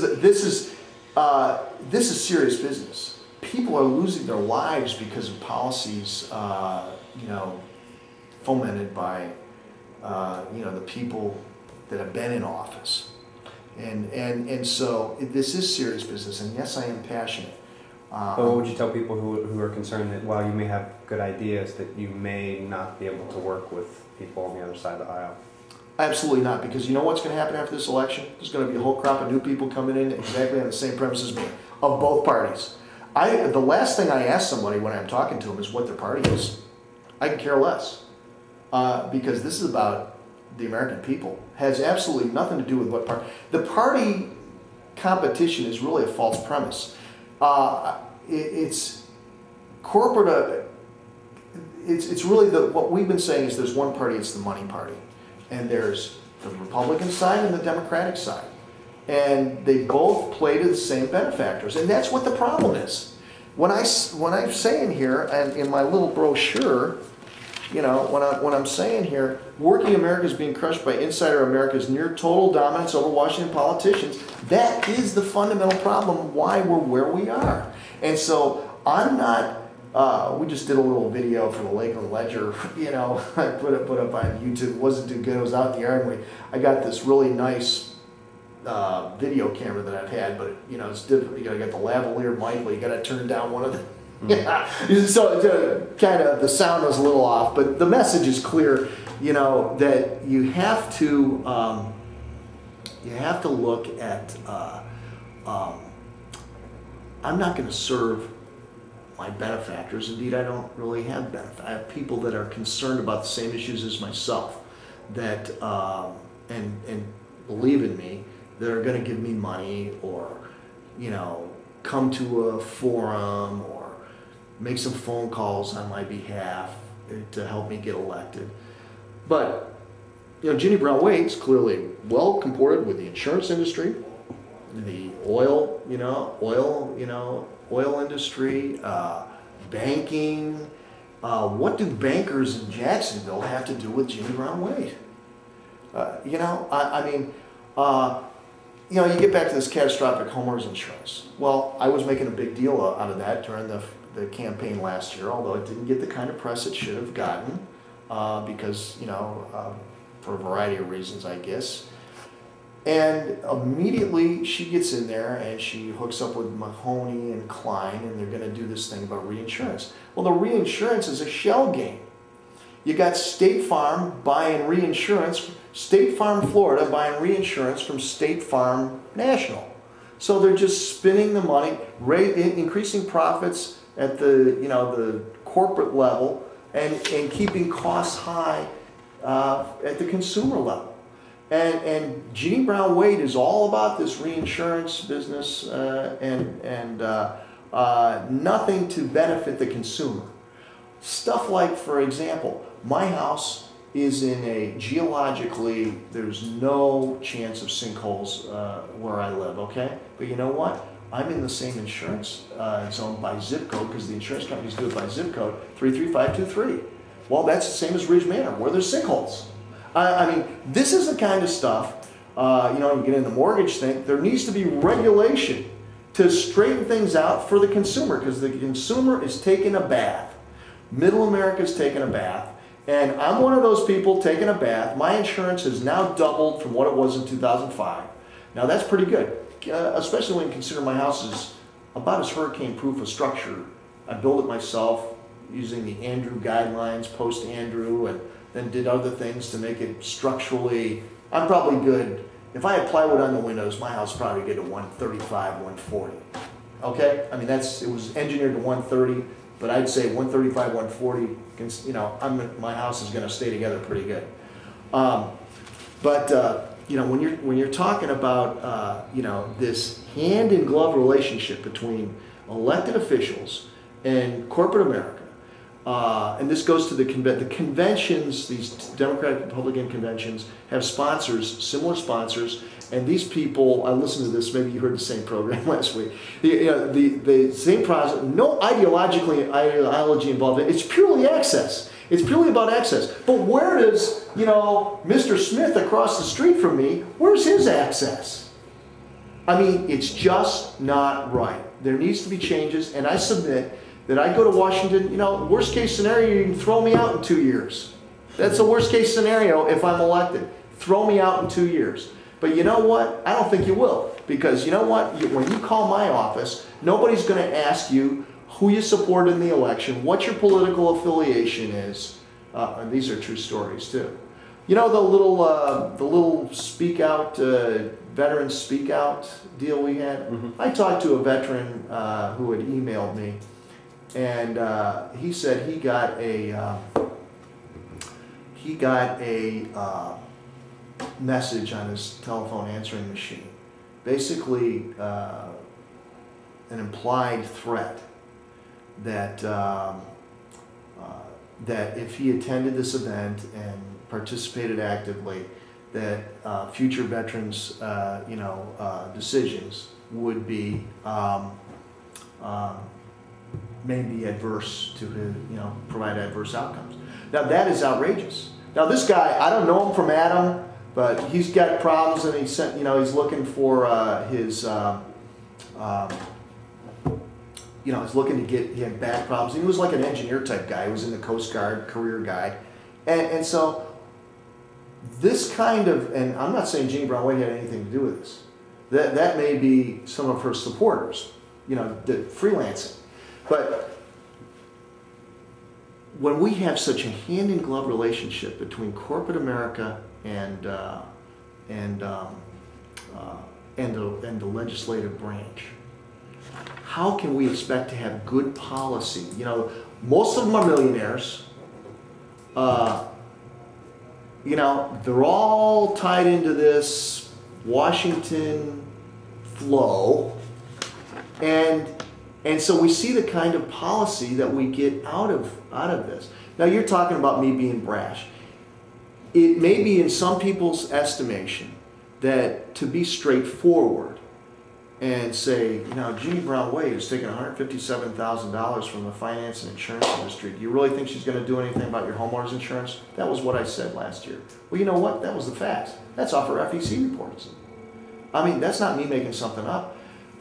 is serious business. People are losing their lives because of policies, you know, fomented by, you know, the people that have been in office. And so this is serious business, and yes, I am passionate. But what would you tell people who are concerned that while you may have good ideas, that you may not be able to work with people on the other side of the aisle? Absolutely not, because you know what's going to happen after this election? There's going to be a whole crop of new people coming in exactly on the same premise as me, of both parties. The last thing I ask somebody when I'm talking to them is what their party is. I can care less, because this is about the American people. Has absolutely nothing to do with what party. The party competition is really a false premise. It's corporate. It's really what we've been saying is there's one party. It's the money party, and there's the Republican side and the Democratic side, and they both play to the same benefactors, and that's what the problem is. When I'm saying here, and in my little brochure, you know, when I'm saying here, working America is being crushed by insider America's near total dominance over Washington politicians, that is the fundamental problem why we're where we are. And so I'm not, we just did a little video for the Lakeland Ledger, you know, I put up on YouTube. It wasn't too good. It was out in the yard. I got this really nice video camera that I've had, but you know, it's difficult. You got the lavalier mic, but you got to turn down one of the. Yeah, so kind of the sound was a little off, but the message is clear. You know that you have to look at. I'm not going to serve my benefactors. Indeed, I don't really have benefactors. I have people that are concerned about the same issues as myself, that and believe in me, that are going to give me money, or you know, come to a forum, or make some phone calls on my behalf to help me get elected. But you know, Ginny Brown-Waite is clearly well comported with the insurance industry, the oil industry, banking. What do bankers in Jacksonville have to do with Ginny Brown-Waite? You know, I mean, you know, you get back to this catastrophic homeowners insurance. Well, I was making a big deal out of that during the campaign last year, although it didn't get the kind of press it should have gotten, because, you know, for a variety of reasons, I guess. And immediately she gets in there and she hooks up with Mahoney and Klein, and they're going to do this thing about reinsurance. Well, the reinsurance is a shell game. You got State Farm buying reinsurance, State Farm Florida buying reinsurance from State Farm National. So they're just spending the money, increasing profits at the, you know, the corporate level, and keeping costs high at the consumer level. And Ginny Brown-Waite is all about this reinsurance business and nothing to benefit the consumer. Stuff like, for example, my house is in a geologically, there's no chance of sinkholes where I live, okay? But you know what? I'm in the same insurance zone by zip code, because the insurance companies do it by zip code, 33523. Well, that's the same as Ridge Manor, where there's sinkholes. I mean, this is the kind of stuff, you know, you get in the mortgage thing, there needs to be regulation to straighten things out for the consumer, because the consumer is taking a bath. Middle America is taking a bath. And I'm one of those people taking a bath. My insurance has now doubled from what it was in 2005. Now that's pretty good, especially when you consider my house is about as hurricane-proof a structure. I built it myself using the Andrew guidelines, post-Andrew, and then did other things to make it structurally. I'm probably good. If I had plywood on the windows, my house probably get to 135, 140. Okay? I mean, it was engineered to 130. But I'd say 135, 140, you know, my house is going to stay together pretty good. You know, when you're talking about, you know, this hand-in-glove relationship between elected officials and corporate America, and this goes to the conventions, these Democratic Republican conventions have sponsors, similar sponsors, and these people, I listened to this, maybe you heard the same program last week, the same process, no ideology involved in it, it's purely access. It's purely about access. But where does, you know, Mr. Smith across the street from me, where's his access? I mean, it's just not right. There needs to be changes, and I submit that I go to Washington, you know, worst case scenario, you can throw me out in 2 years. That's the worst case scenario if I'm elected. Throw me out in 2 years. But you know what? I don't think you will. Because you know what? When you call my office, nobody's going to ask you who you support in the election, what your political affiliation is. And these are true stories too. You know the little speak out, veteran speak out deal we had? Mm-hmm. I talked to a veteran who had emailed me, and he said he got a message on his telephone answering machine, basically an implied threat that that if he attended this event and participated actively, that future veterans, you know, decisions would be maybe adverse to his, you know, provide adverse outcomes. Now that is outrageous. Now this guy, I don't know him from Adam, but he's got problems, and he's looking for his, you know, he's looking to he had back problems. He was like an engineer type guy. He was in the Coast Guard, career guy, and so this kind of, and I'm not saying Ginny Brown-Waite had anything to do with this. That may be some of her supporters, you know, the freelancing, but when we have such a hand-in-glove relationship between corporate America and the legislative branch, how can we expect to have good policy? You know, most of them are millionaires. You know, they're all tied into this Washington flow, and so we see the kind of policy that we get out of this. Now you're talking about me being brash. It may be in some people's estimation that to be straightforward and say, you know, Ginny Brown-Waite is taking $157,000 from the finance and insurance industry. Do you really think she's going to do anything about your homeowner's insurance? That was what I said last year. Well, you know what? That was the facts. That's off her FEC reports. I mean, that's not me making something up.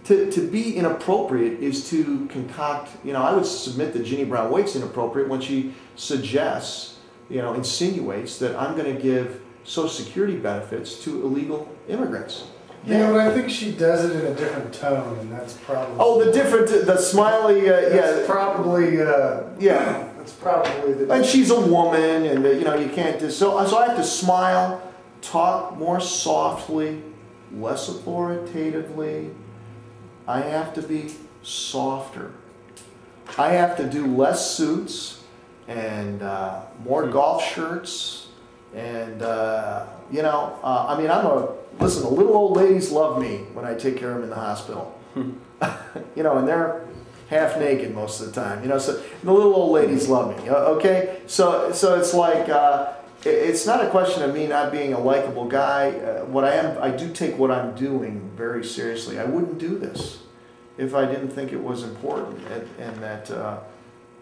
To be inappropriate is to concoct, you know, I would submit that Ginny Brown-Waite's inappropriate when she suggests, you know, insinuates that I'm going to give Social Security benefits to illegal immigrants. You know, but I think she does it in a different tone, and that's probably... Oh, the smiley, that's yeah. probably, yeah. That's probably the... And she's a woman, and, you know, you can't do... So I have to smile, talk more softly, less authoritatively. I have to be softer. I have to do less suits and more golf shirts. And, you know, I mean, listen, the little old ladies love me when I take care of them in the hospital. You know, and they're half naked most of the time. You know, so the little old ladies love me. Okay? So it's like, It's not a question of me not being a likable guy. What I am, I do take what I'm doing very seriously. I wouldn't do this if I didn't think it was important, and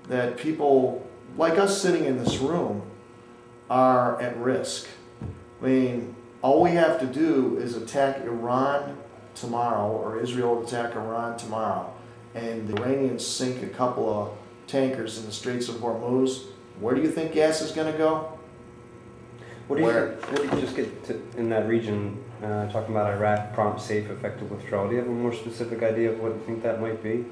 that people like us sitting in this room are at risk. I mean, all we have to do is attack Iran tomorrow, or Israel attack Iran tomorrow, and the Iranians sink a couple of tankers in the Straits of Hormuz. Where do you think gas is going to go? What do you just get to, in that region, talking about Iraq, prompt, safe, effective withdrawal? Do you have a more specific idea of what you think that might be?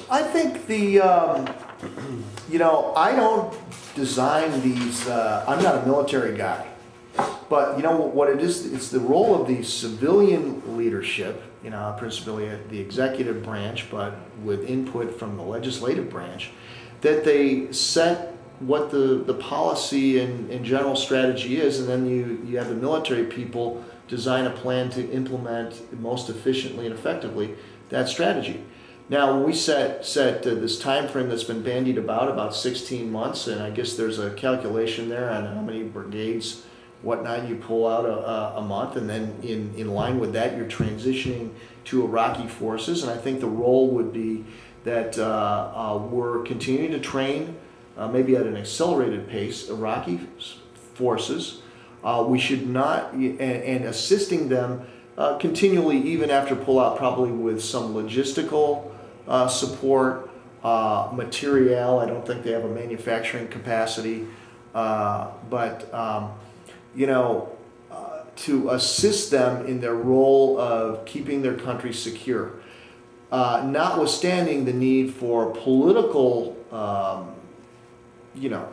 I think you know, I don't design these, I'm not a military guy, but you know what it is, it's the role of the civilian leadership, you know, principally at the executive branch, but with input from the legislative branch, that they set what the policy and general strategy is, and then you have the military people design a plan to implement most efficiently and effectively that strategy. Now, when we set this time frame that's been bandied about 16 months, and I guess there's a calculation there on how many brigades, whatnot, you pull out a month, and then in line with that, you're transitioning to Iraqi forces, and I think the role would be that we're continuing to train, maybe at an accelerated pace, Iraqi forces. We should not, and assisting them continually, even after pullout, probably with some logistical support, material. I don't think they have a manufacturing capacity, but you know, to assist them in their role of keeping their country secure, notwithstanding the need for political, you know,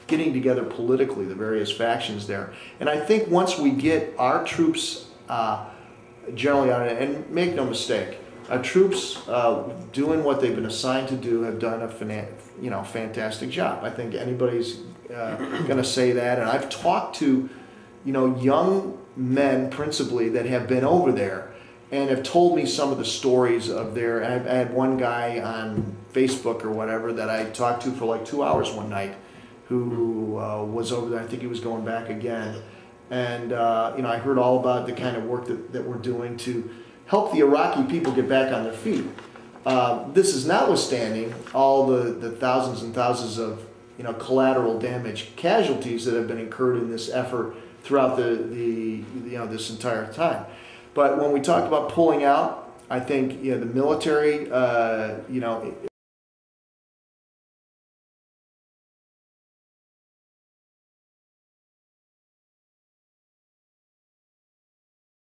getting together politically, the various factions there. And I think once we get our troops generally on it, and make no mistake, our troops doing what they've been assigned to do have done a fantastic job. I think anybody's going to say that. And I've talked to, you know, young men principally that have been over there and have told me some of the stories of their. I had one guy on Facebook or whatever that I talked to for like 2 hours one night, who was over there. I think he was going back again. And you know, I heard all about the kind of work that we're doing to help the Iraqi people get back on their feet. This is notwithstanding all the thousands and thousands of, you know, collateral damage casualties that have been incurred in this effort throughout you know, this entire time. But when we talk about pulling out, I think, you know, the military, you know,